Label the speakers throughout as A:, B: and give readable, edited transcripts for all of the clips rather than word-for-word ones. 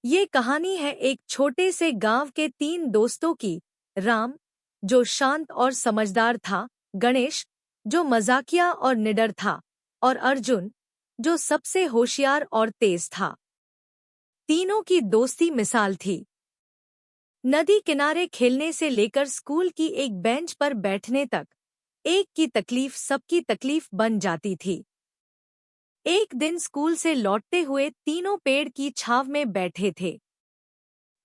A: ये कहानी है एक छोटे से गांव के तीन दोस्तों की। राम, जो शांत और समझदार था, गणेश, जो मजाकिया और निडर था, और अर्जुन, जो सबसे होशियार और तेज था। तीनों की दोस्ती मिसाल थी। नदी किनारे खेलने से लेकर स्कूल की एक बेंच पर बैठने तक, एक की तकलीफ सबकी तकलीफ बन जाती थी। एक दिन स्कूल से लौटते हुए तीनों पेड़ की छांव में बैठे थे।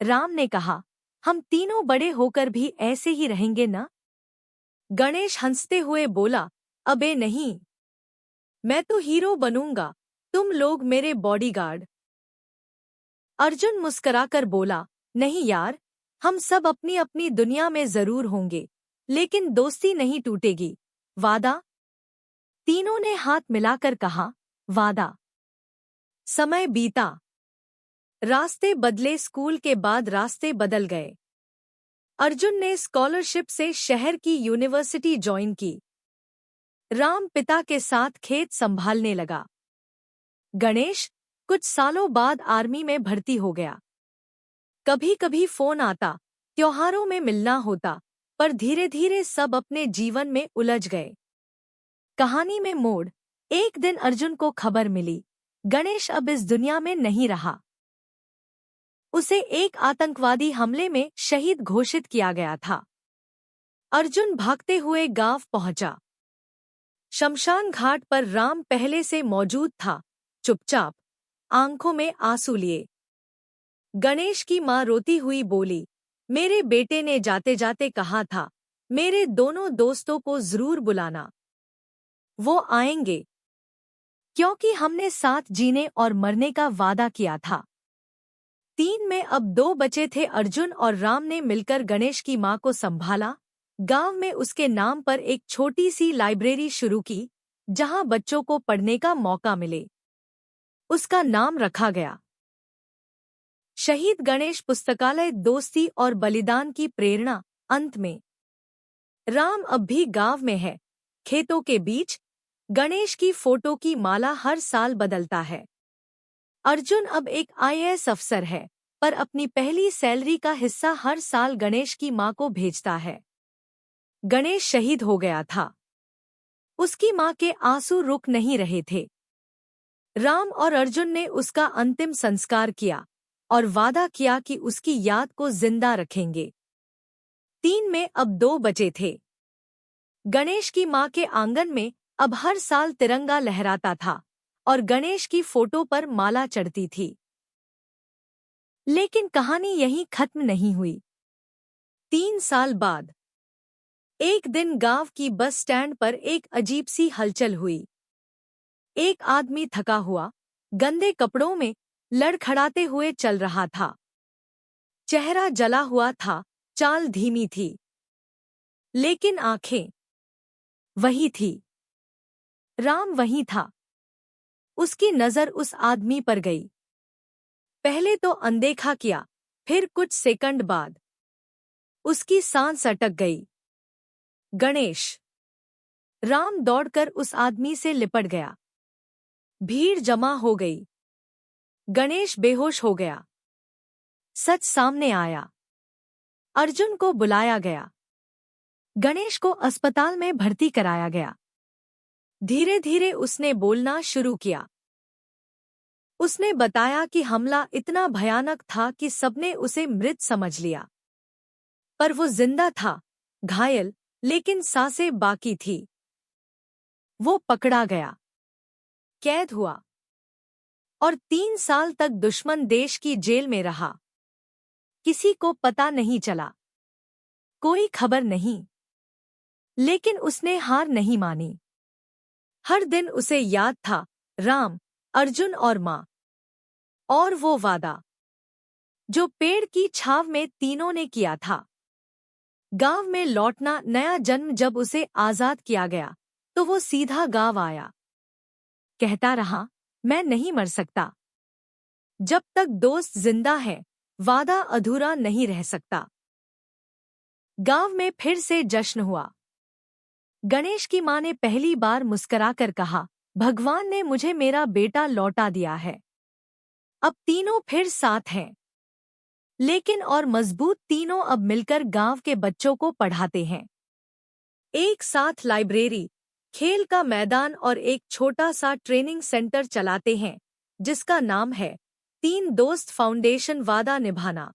A: राम ने कहा, हम तीनों बड़े होकर भी ऐसे ही रहेंगे ना? गणेश हंसते हुए बोला, अबे नहीं, मैं तो हीरो बनूंगा, तुम लोग मेरे बॉडीगार्ड। अर्जुन मुस्कुराकर बोला, नहीं यार, हम सब अपनी अपनी दुनिया में जरूर होंगे, लेकिन दोस्ती नहीं टूटेगी। वादा? तीनों ने हाथ मिलाकर कहा, वादा। समय बीता। रास्ते बदले, स्कूल के बाद रास्ते बदल गए। अर्जुन ने स्कॉलरशिप से शहर की यूनिवर्सिटी ज्वाइन की। राम पिता के साथ खेत संभालने लगा। गणेश कुछ सालों बाद आर्मी में भर्ती हो गया। कभी कभी फोन आता, त्योहारों में मिलना होता, पर धीरे धीरे सब अपने जीवन में उलझ गए। कहानी में मोड़। एक दिन अर्जुन को खबर मिली, गणेश अब इस दुनिया में नहीं रहा। उसे एक आतंकवादी हमले में शहीद घोषित किया गया था। अर्जुन भागते हुए गांव पहुंचा। शमशान घाट पर राम पहले से मौजूद था, चुपचाप, आंखों में आंसू लिए। गणेश की मां रोती हुई बोली, मेरे बेटे ने जाते जाते कहा था, मेरे दोनों दोस्तों को जरूर बुलाना। वो आएंगे, क्योंकि हमने साथ जीने और मरने का वादा किया था। तीन में अब दो बचे थे। अर्जुन और राम ने मिलकर गणेश की मां को संभाला। गांव में उसके नाम पर एक छोटी सी लाइब्रेरी शुरू की, जहां बच्चों को पढ़ने का मौका मिले। उसका नाम रखा गया शहीद गणेश पुस्तकालय। दोस्ती और बलिदान की प्रेरणा। अंत में राम अब भी गांव में है, खेतों के बीच। गणेश की फोटो की माला हर साल बदलता है। अर्जुन अब एक आईएएस अफसर है, पर अपनी पहली सैलरी का हिस्सा हर साल गणेश की मां को भेजता है। गणेश शहीद हो गया था। उसकी मां के आंसू रुक नहीं रहे थे। राम और अर्जुन ने उसका अंतिम संस्कार किया और वादा किया कि उसकी याद को जिंदा रखेंगे। तीन में अब दो बचे थे। गणेश की मां के आंगन में अब हर साल तिरंगा लहराता था और गणेश की फोटो पर माला चढ़ती थी। लेकिन कहानी यहीं खत्म नहीं हुई। 3 साल बाद एक दिन गांव की बस स्टैंड पर एक अजीब सी हलचल हुई। एक आदमी थका हुआ, गंदे कपड़ों में, लड़खड़ाते हुए चल रहा था। चेहरा जला हुआ था, चाल धीमी थी, लेकिन आंखें वही थी। राम वहीं था। उसकी नजर उस आदमी पर गई। पहले तो अनदेखा किया, फिर कुछ सेकंड बाद उसकी सांस अटक गई। गणेश। राम दौड़कर उस आदमी से लिपट गया। भीड़ जमा हो गई। गणेश बेहोश हो गया। सच सामने आया। अर्जुन को बुलाया गया। गणेश को अस्पताल में भर्ती कराया गया। धीरे धीरे उसने बोलना शुरू किया। उसने बताया कि हमला इतना भयानक था कि सबने उसे मृत समझ लिया। पर वो जिंदा था, घायल, लेकिन सांसें बाकी थी। वो पकड़ा गया, कैद हुआ और 3 साल तक दुश्मन देश की जेल में रहा। किसी को पता नहीं चला, कोई खबर नहीं। लेकिन उसने हार नहीं मानी। हर दिन उसे याद था, राम, अर्जुन और मां, और वो वादा जो पेड़ की छाव में तीनों ने किया था। गांव में लौटना, नया जन्म। जब उसे आजाद किया गया तो वो सीधा गांव आया। कहता रहा, मैं नहीं मर सकता। जब तक दोस्त जिंदा है, वादा अधूरा नहीं रह सकता। गांव में फिर से जश्न हुआ। गणेश की मां ने पहली बार मुस्कुराकर कहा, भगवान ने मुझे मेरा बेटा लौटा दिया है। अब तीनों फिर साथ हैं। लेकिन और मजबूत तीनों अब मिलकर गांव के बच्चों को पढ़ाते हैं। एक साथ लाइब्रेरी, खेल का मैदान और एक छोटा सा ट्रेनिंग सेंटर चलाते हैं, जिसका नाम है तीन दोस्त फाउंडेशन। वादा निभाना।